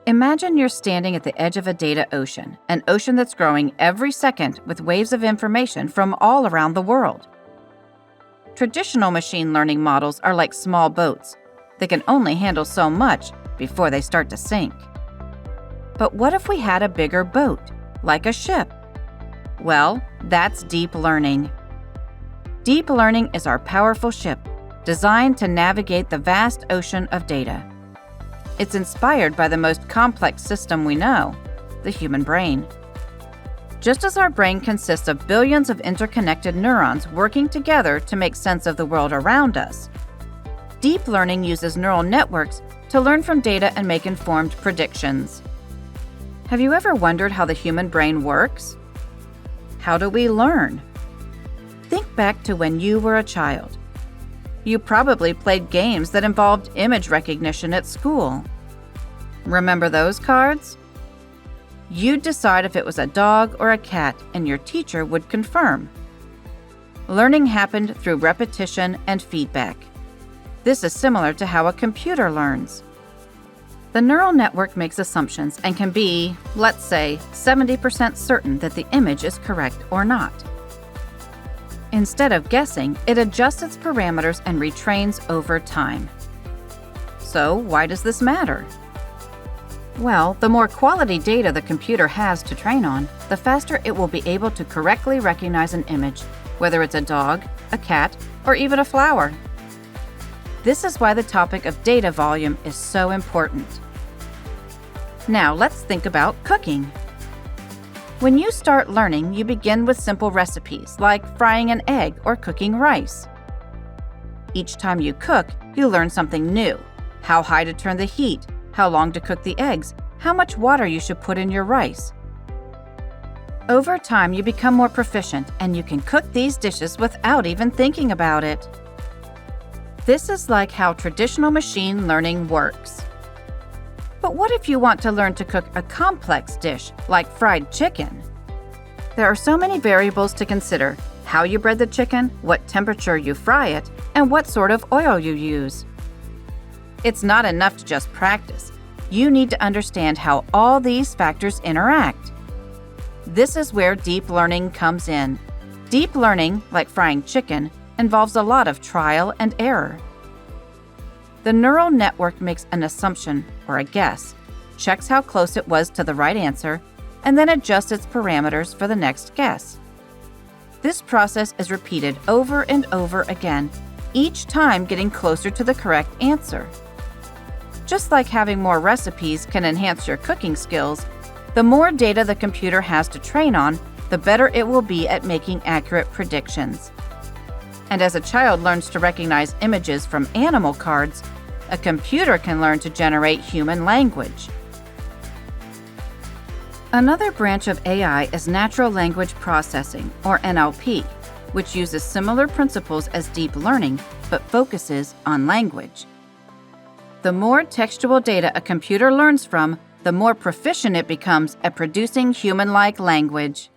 Imagine you're standing at the edge of a data ocean, an ocean that's growing every second with waves of information from all around the world. Traditional machine learning models are like small boats. They can only handle so much before they start to sink. But what if we had a bigger boat, like a ship? Well, that's deep learning. Deep learning is our powerful ship, designed to navigate the vast ocean of data. It's inspired by the most complex system we know, the human brain. Just as our brain consists of billions of interconnected neurons working together to make sense of the world around us, deep learning uses neural networks to learn from data and make informed predictions. Have you ever wondered how the human brain works? How do we learn? Think back to when you were a child. You probably played games that involved image recognition at school. Remember those cards? You'd decide if it was a dog or a cat, and your teacher would confirm. Learning happened through repetition and feedback. This is similar to how a computer learns. The neural network makes assumptions and can be, let's say, 70% certain that the image is correct or not. Instead of guessing, it adjusts its parameters and retrains over time. So, why does this matter? Well, the more quality data the computer has to train on, the faster it will be able to correctly recognize an image, whether it's a dog, a cat, or even a flower. This is why the topic of data volume is so important. Now, let's think about cooking. When you start learning, you begin with simple recipes like frying an egg or cooking rice. Each time you cook, you learn something new: how high to turn the heat, how long to cook the eggs, how much water you should put in your rice. Over time, you become more proficient and you can cook these dishes without even thinking about it. This is like how traditional machine learning works. But what if you want to learn to cook a complex dish like fried chicken? There are so many variables to consider: how you bread the chicken, what temperature you fry it, and what sort of oil you use. It's not enough to just practice. You need to understand how all these factors interact. This is where deep learning comes in. Deep learning, like frying chicken, involves a lot of trial and error. The neural network makes an assumption or a guess, checks how close it was to the right answer, and then adjusts its parameters for the next guess. This process is repeated over and over again, each time getting closer to the correct answer. Just like having more recipes can enhance your cooking skills, the more data the computer has to train on, the better it will be at making accurate predictions. And as a child learns to recognize images from animal cards, a computer can learn to generate human language. Another branch of AI is natural language processing, or NLP, which uses similar principles as deep learning, but focuses on language. The more textual data a computer learns from, the more proficient it becomes at producing human-like language.